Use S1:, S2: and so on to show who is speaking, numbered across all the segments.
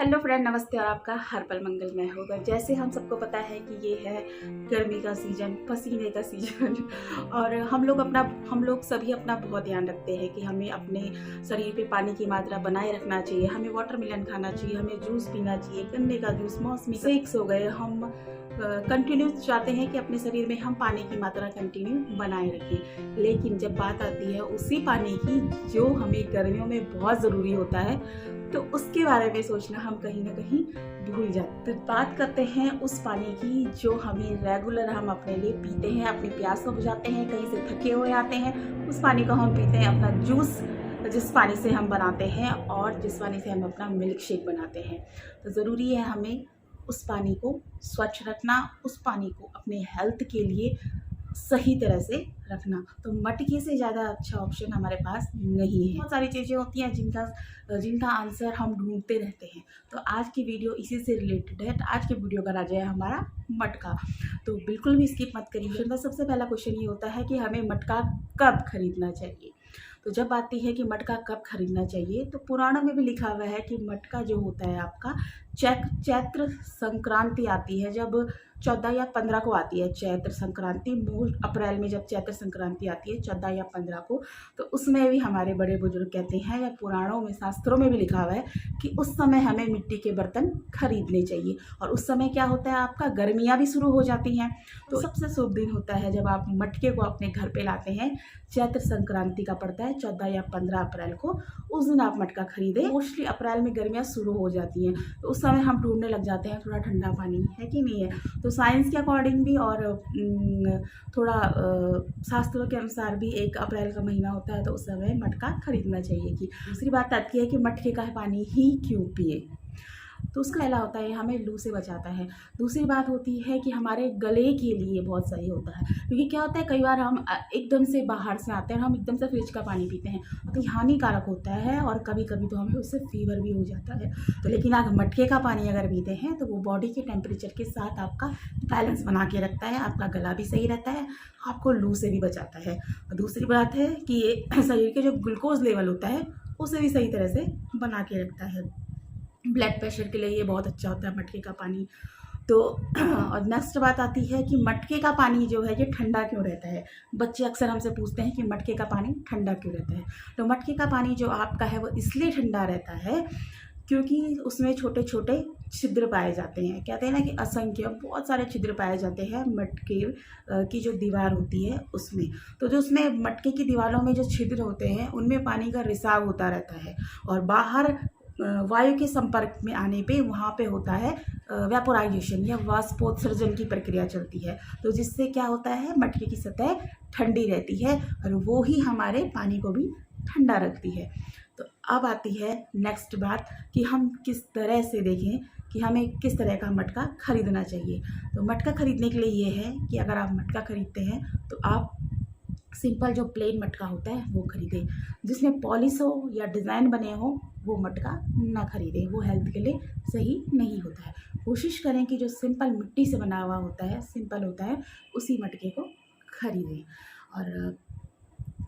S1: Hello friend, नमस्ते और आपका हर पल मंगलमय होगा। जैसे हम सबको पता है कि ये है गर्मी का सीजन, पसीने का सीजन और हम लोग सभी अपना बहुत ध्यान रखते हैं कि हमें अपने शरीर पे पानी की मात्रा बनाए रखना चाहिए। हमें वाटरमेलन खाना चाहिए, हमें जूस पीना चाहिए, गन्ने का जूस, मौसमी शेक्स हो गए। हम कंटिन्यू चाहते हैं कि अपने शरीर में हम पानी की मात्रा कंटिन्यू बनाए रखें। लेकिन जब बात आती है उसी पानी की जो हमें गर्मियों में बहुत ज़रूरी होता है, तो उसके बारे में सोचना हम कहीं ना कहीं भूल जाते। तो बात करते हैं उस पानी की जो हमें रेगुलर हम अपने लिए पीते हैं, अपनी प्यास को बुझाते हैं, कहीं से थके हुए आते हैं, उस पानी को हम पीते हैं, अपना जूस जिस पानी से हम बनाते हैं और जिस पानी से हम अपना मिल्क शेक बनाते हैं। तो ज़रूरी है हमें उस पानी को स्वच्छ रखना, उस पानी को अपने हेल्थ के लिए सही तरह से रखना। तो मटके से ज़्यादा अच्छा ऑप्शन हमारे पास नहीं है। बहुत सारी चीज़ें होती हैं जिनका आंसर हम ढूंढते रहते हैं। तो आज की वीडियो इसी से रिलेटेड है। तो आज के वीडियो का राजा है हमारा मटका। तो बिल्कुल भी स्किप मत करिए। तो सबसे पहला क्वेश्चन ये होता है कि हमें मटका कब खरीदना चाहिए। तो जब आती है कि मटका कब खरीदना चाहिए, तो पुराणों में भी लिखा हुआ है कि मटका जो होता है आपका चैत्र संक्रांति आती है, जब 14 या 15 को आती है चैत्र संक्रांति। मूल अप्रैल में जब चैत्र संक्रांति आती है 14 या 15 को, तो उसमें भी हमारे बड़े बुजुर्ग कहते हैं, या पुराणों में शास्त्रों में भी लिखा हुआ है कि उस समय हमें मिट्टी के बर्तन खरीदने चाहिए। और उस समय क्या होता है, आपका गर्मियाँ भी शुरू हो जाती हैं। तो सबसे शुभ दिन होता है जब आप मटके को अपने घर पे लाते हैं। चैत्र संक्रांति का पड़ता है 14 या 15 अप्रैल को। उस दिन आप मटका खरीदें। मोस्टली अप्रैल में गर्मियाँ शुरू हो जाती हैं, तो उस समय हम ढूंढने लग जाते हैं थोड़ा ठंडा पानी है कि नहीं है। तो साइंस के अकॉर्डिंग भी और थोड़ा शास्त्रों के अनुसार भी 1 अप्रैल का महीना होता है, तो उस समय मटका खरीदना चाहिए। कि दूसरी बात आती है कि मटके का पानी ही क्यों पिए। तो उसका पहला होता है हमें लू से बचाता है। दूसरी बात होती है कि हमारे गले के लिए बहुत सही होता है, क्योंकि क्या होता है कई बार हम एकदम से बाहर से आते हैं और हम एकदम से फ्रिज का पानी पीते हैं, तो ये हानिकारक होता है और कभी कभी तो हमें उससे फीवर भी हो जाता है। तो लेकिन आप मटके का पानी अगर पीते हैं तो वो बॉडी के टेम्परेचर के साथ आपका बैलेंस बना के रखता है, आपका गला भी सही रहता है, आपको लू से भी बचाता है। और दूसरी बात है कि ये शरीर के जो ग्लूकोज लेवल होता है उसे भी सही तरह से बना के रखता है। ब्लड प्रेशर के लिए ये बहुत अच्छा होता है मटके का पानी। तो और नेक्स्ट बात आती है कि मटके का पानी जो है ये ठंडा क्यों रहता है। बच्चे अक्सर हमसे पूछते हैं कि मटके का पानी ठंडा क्यों रहता है। तो मटके का पानी जो आपका है वो इसलिए ठंडा रहता है क्योंकि उसमें छोटे छोटे छिद्र पाए जाते हैं। कहते हैं ना कि असंख्य बहुत सारे छिद्र पाए जाते हैं मटके की जो दीवार होती है उसमें। तो जो उसमें मटके की दीवारों में जो छिद्र होते हैं उनमें पानी का रिसाव होता रहता है, और बाहर वायु के संपर्क में आने पे वहाँ पे होता है वेपोराइजेशन या वाष्पोत्सर्जन की प्रक्रिया चलती है। तो जिससे क्या होता है, मटके की सतह ठंडी रहती है और वो ही हमारे पानी को भी ठंडा रखती है। तो अब आती है नेक्स्ट बात कि हम किस तरह से देखें कि हमें किस तरह का मटका खरीदना चाहिए। तो मटका खरीदने के लिए ये है कि अगर आप मटका खरीदते हैं तो आप सिंपल जो प्लेन मटका होता है वो खरीदें। जिसमें पॉलिश हो या डिज़ाइन बने हो वो मटका ना खरीदें, वो हेल्थ के लिए सही नहीं होता है। कोशिश करें कि जो सिंपल मिट्टी से बना हुआ होता है, सिंपल होता है, उसी मटके को खरीदें। और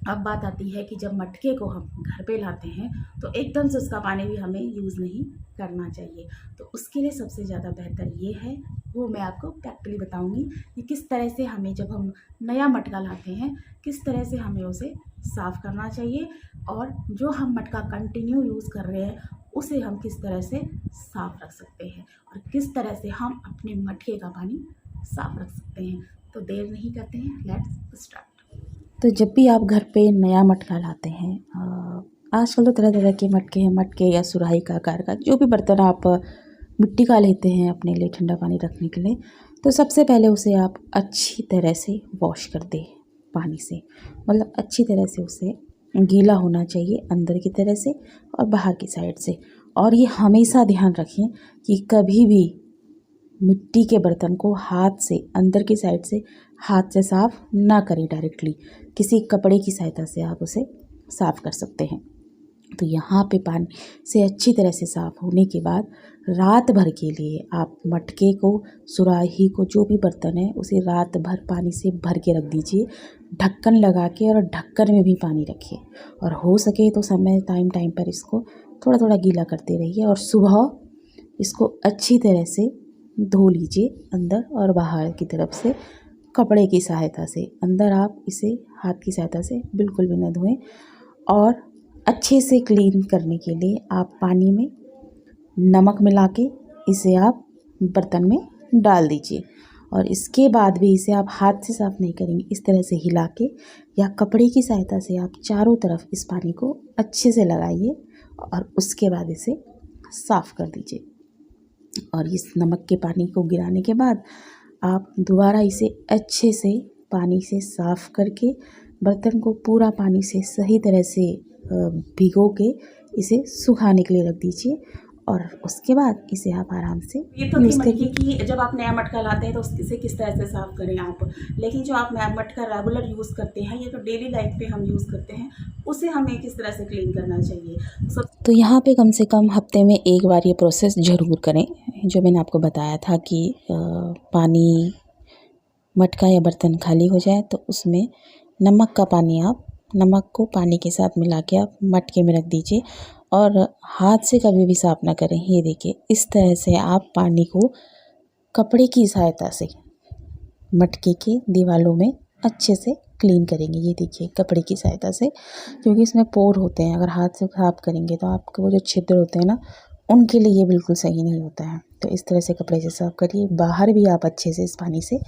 S1: अब बात आती है कि जब मटके को हम घर पे लाते हैं तो एकदम से उसका पानी भी हमें यूज़ नहीं करना चाहिए। तो उसके लिए सबसे ज़्यादा बेहतर ये है, वो मैं आपको प्रैक्टिकली बताऊंगी कि किस तरह से हमें जब हम नया मटका लाते हैं किस तरह से हमें उसे साफ़ करना चाहिए, और जो हम मटका कंटिन्यू यूज़ कर रहे हैं उसे हम किस तरह से साफ़ रख सकते हैं, और किस तरह से हम अपने मटके का पानी साफ़ रख सकते हैं। तो देर नहीं करते हैं, लेट्स स्टार्ट।
S2: तो जब भी आप घर पे नया मटका लाते हैं, आजकल तो तरह तरह के मटके हैं, मटके या सुराही का आकार का जो भी बर्तन आप मिट्टी का लेते हैं अपने लिए ठंडा पानी रखने के लिए, तो सबसे पहले उसे आप अच्छी तरह से वॉश कर दें पानी से। मतलब अच्छी तरह से उसे गीला होना चाहिए अंदर की तरह से और बाहर की साइड से। और ये हमेशा ध्यान रखें कि कभी भी मिट्टी के बर्तन को हाथ से अंदर की साइड से हाथ से साफ़ ना करें डायरेक्टली, किसी कपड़े की सहायता से आप उसे साफ़ कर सकते हैं। तो यहाँ पे पानी से अच्छी तरह से साफ़ होने के बाद रात भर के लिए आप मटके को, सुराही को, जो भी बर्तन है उसे रात भर पानी से भर के रख दीजिए, ढक्कन लगा के, और ढक्कन में भी पानी रखिए। और हो सके तो समय टाइम टाइम पर इसको थोड़ा थोड़ा गीला करते रहिए। और सुबह इसको अच्छी तरह से धो लीजिए अंदर और बाहर की तरफ से कपड़े की सहायता से। अंदर आप इसे हाथ की सहायता से बिल्कुल भी न धोएं। और अच्छे से क्लीन करने के लिए आप पानी में नमक मिला के इसे आप बर्तन में डाल दीजिए। और इसके बाद भी इसे आप हाथ से साफ़ नहीं करेंगे, इस तरह से हिला के या कपड़े की सहायता से आप चारों तरफ इस पानी को अच्छे से लगाइए और उसके बाद इसे साफ़ कर दीजिए। और इस नमक के पानी को गिराने के बाद आप दोबारा इसे अच्छे से पानी से साफ़ करके बर्तन को पूरा पानी से सही तरह से भिगो के इसे सुखाने के लिए रख दीजिए। और उसके बाद इसे आप आराम से
S1: ये तो थी मटके की, जब आप नया मटका लाते हैं तो इसे किस तरह से साफ़ करें आप। लेकिन जो आप नया मटका रेगुलर यूज़ करते हैं या तो डेली लाइफ पे हम यूज़ करते हैं, उसे हमें किस तरह से क्लीन करना चाहिए।
S2: तो यहाँ पे कम से कम हफ्ते में एक बार ये प्रोसेस ज़रूर करें, जो मैंने आपको बताया था कि पानी मटका या बर्तन खाली हो जाए तो उसमें नमक का पानी, आप नमक को पानी के साथ मिला के आप मटके में रख दीजिए और हाथ से कभी भी साफ़ ना करें। ये देखिए, इस तरह से आप पानी को कपड़े की सहायता से मटके के दीवालों में अच्छे से क्लीन करेंगे। ये देखिए, कपड़े की सहायता से, क्योंकि इसमें पोर होते हैं। अगर हाथ से साफ़ करेंगे तो आपके वो जो छिद्र होते हैं ना, उनके लिए ये बिल्कुल सही नहीं होता है। तो इस तरह से कपड़े से साफ़ करिए। बाहर भी आप अच्छे से इस पानी से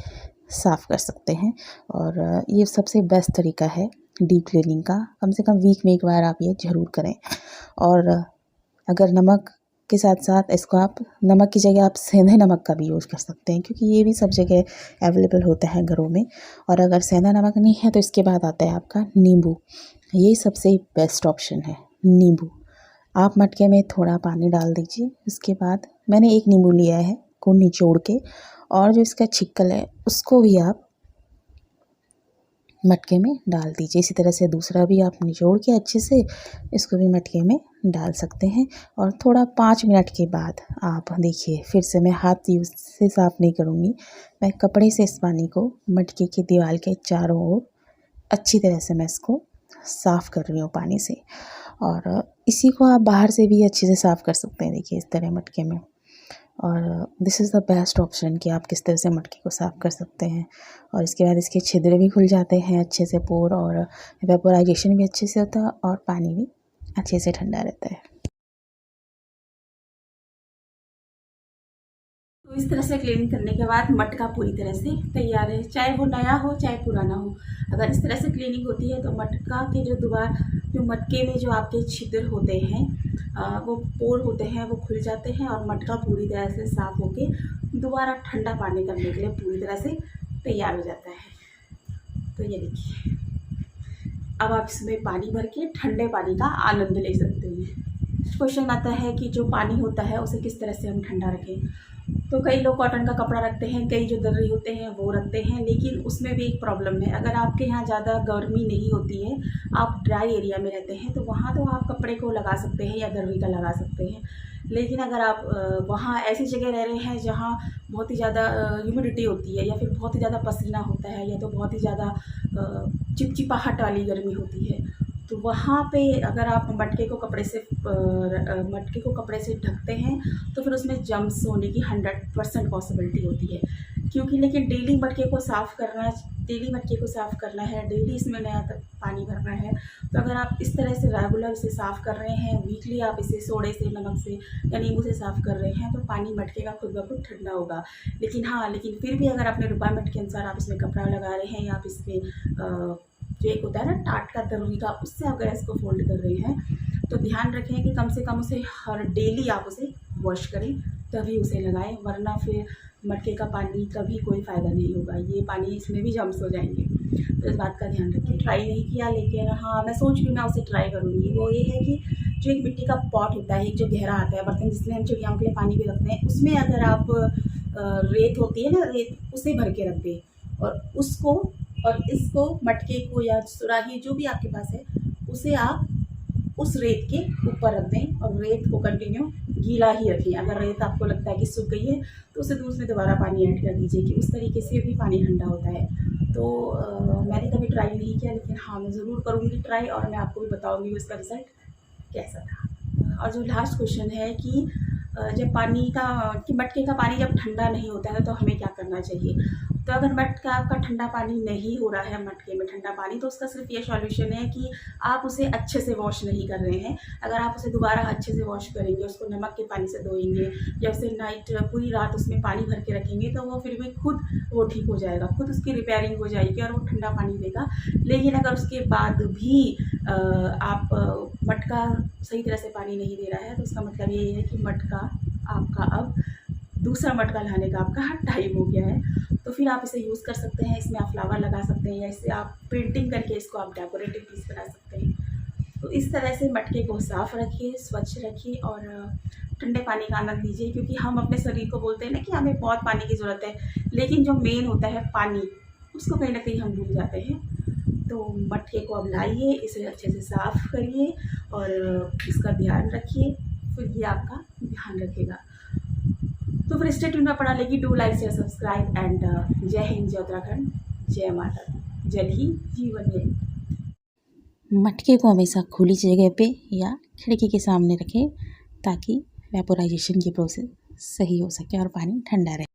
S2: साफ़ कर सकते हैं और ये सबसे बेस्ट तरीका है डीप क्लीनिंग का। कम से कम वीक में एक बार आप ये ज़रूर करें। और अगर नमक के साथ साथ इसको आप नमक की जगह आप सेंधा नमक का भी यूज़ कर सकते हैं, क्योंकि ये भी सब जगह अवेलेबल होता है घरों में। और अगर सेंधा नमक नहीं है तो इसके बाद आता है आपका नींबू। ये सबसे बेस्ट ऑप्शन है, नींबू। आप मटके में थोड़ा पानी डाल दीजिए। उसके बाद मैंने एक नींबू लिया है को निचोड़ के, और जो इसका छिक्कल है उसको भी आप मटके में डाल दीजिए। इसी तरह से दूसरा भी आप निचोड़ के अच्छे से इसको भी मटके में डाल सकते हैं। और थोड़ा 5 मिनट के बाद आप देखिए, फिर से मैं हाथ यूज़ से साफ़ नहीं करूँगी, मैं कपड़े से इस पानी को मटके की दीवार के चारों ओर अच्छी तरह से मैं इसको साफ़ कर रही हूँ पानी से। और इसी को आप बाहर से भी अच्छे से साफ़ कर सकते हैं, देखिए इस तरह मटके में। और this is the best option कि आप किस तरह से मटके को साफ़ कर सकते हैं। और इसके बाद इसके छिद्र भी खुल जाते हैं अच्छे से, पोर, और वेपोराइजेशन भी अच्छे से होता है और पानी भी अच्छे से ठंडा रहता है।
S1: तो इस तरह से क्लीनिंग करने के बाद मटका पूरी तरह से तैयार है, चाहे वो नया हो चाहे पुराना हो। अगर इस तरह से क्लीनिंग होती है तो मटका के जो मटके में जो आपके छिद्र होते हैं, वो पोर होते हैं, वो खुल जाते हैं और मटका पूरी तरह से साफ़ होके दोबारा ठंडा पानी करने के लिए पूरी तरह से तैयार हो जाता है। तो ये देखिए, अब आप इसमें पानी भर के ठंडे पानी का आनंद ले सकते हैं। क्वेश्चन आता है कि जो पानी होता है उसे किस तरह से हम ठंडा रखें। तो कई लोग कॉटन का कपड़ा रखते हैं, कई जो दर्री होते हैं वो रखते हैं, लेकिन उसमें भी एक प्रॉब्लम है। अगर आपके यहाँ ज़्यादा गर्मी नहीं होती है, आप ड्राई एरिया में रहते हैं, तो वहाँ तो आप कपड़े को लगा सकते हैं या दर्री का लगा सकते हैं। लेकिन अगर आप वहाँ ऐसी जगह रह रहे हैं जहाँ बहुत ही ज़्यादा ह्यूमिडिटी होती है, या फिर बहुत ही ज़्यादा पसीना होता है, या तो बहुत ही ज़्यादा चिपचिपाहट वाली गर्मी होती है, तो वहाँ पे अगर आप मटके को कपड़े से ढकते हैं तो फिर उसमें जम्स होने की 100% पॉसिबिलिटी होती है। क्योंकि लेकिन डेली मटके को साफ़ करना है, डेली इसमें नया पानी भरना है। तो अगर आप इस तरह से रेगुलर इसे साफ़ कर रहे हैं, वीकली आप इसे सोडे से, नमक से या नींबू से साफ़ कर रहे हैं, तो पानी मटके का खुद ब खुद ठंडा होगा। लेकिन फिर भी अगर अपने रिक्वायरमेंट के अनुसार आप इसमें कपड़ा लगा रहे हैं, या आप इसमें जो एक होता है ना टाट का, दर्री का, उससे आप गैस को फोल्ड कर रहे हैं, तो ध्यान रखें कि कम से कम उसे हर डेली आप उसे वॉश करें, तभी उसे लगाएं, वरना फिर मटके का पानी कभी कोई फ़ायदा नहीं होगा। ये पानी इसमें भी जम्स हो जाएंगे, तो इस बात का ध्यान रखें। ट्राई नहीं किया, लेकिन हाँ मैं सोच रही हूँ मैं उसे ट्राई करूँगी। वो ये है कि जो एक मिट्टी का पॉट होता है, एक जो गहरा आता है बर्तन, जिसमें हम चिड़ियाओं के लिए पानी भी रखते हैं, उसमें अगर आप रेत होती है ना, रेत, उसे भर के रख दें और इसको मटके को या सुराही जो भी आपके पास है, उसे आप उस रेत के ऊपर रख दें और रेत को कंटिन्यू गीला ही रखें। अगर रेत आपको लगता है कि सूख गई है तो उसे दूसरे दोबारा पानी ऐड कर दीजिए, कि उस तरीके से भी पानी ठंडा होता है। तो मैंने कभी ट्राई नहीं किया, लेकिन हाँ मैं ज़रूर करूँगी ट्राई, और मैं आपको भी बताऊँगी उसका रिज़ल्ट कैसा था। और जो लास्ट क्वेश्चन है कि जब मटके का पानी जब ठंडा नहीं होता है तो हमें क्या करना चाहिए। तो अगर मटका आपका ठंडा पानी नहीं हो रहा है, मटके में ठंडा पानी, तो उसका सिर्फ ये सॉल्यूशन है कि आप उसे अच्छे से वॉश नहीं कर रहे हैं। अगर आप उसे दोबारा अच्छे से वॉश करेंगे, उसको नमक के पानी से धोएंगे या उसे पूरी रात उसमें पानी भर के रखेंगे, तो वो फिर भी खुद वो ठीक हो जाएगा, खुद उसकी रिपेयरिंग हो जाएगी और वो ठंडा पानी देगा। लेकिन अगर उसके बाद भी आप मटका सही तरह से पानी नहीं दे रहा है, तो उसका मतलब ये है कि मटका आपका अब दूसरा मटका लाने का आपका टाइम हो गया है। तो फिर आप इसे यूज़ कर सकते हैं, इसमें आप फ्लावर लगा सकते हैं या इससे आप पेंटिंग करके इसको आप डेकोरेटिव पीस बना सकते हैं। तो इस तरह से मटके को साफ़ रखिए, स्वच्छ रखिए और ठंडे पानी का आनंद लीजिए, क्योंकि हम अपने शरीर को बोलते हैं ना कि हमें बहुत पानी की ज़रूरत है, लेकिन जो मेन होता है पानी, उसको कहीं ना कहीं हम भूल जाते हैं। तो मटके को अब लाइए, इसे अच्छे से साफ़ करिए और इसका ध्यान रखिए, फिर ये आपका ध्यान रखेगा। तो फिर स्टे ट्यून में पढ़ा लेगी। Do like share subscribe and जय हिंद, जय उत्तराखंड, जय माता दी। जल ही जीवन है।
S2: मटके को हमेशा खुली जगह पे या खिड़की के सामने रखें ताकि वेपोराइजेशन की प्रोसेस सही हो सके और पानी ठंडा रहे।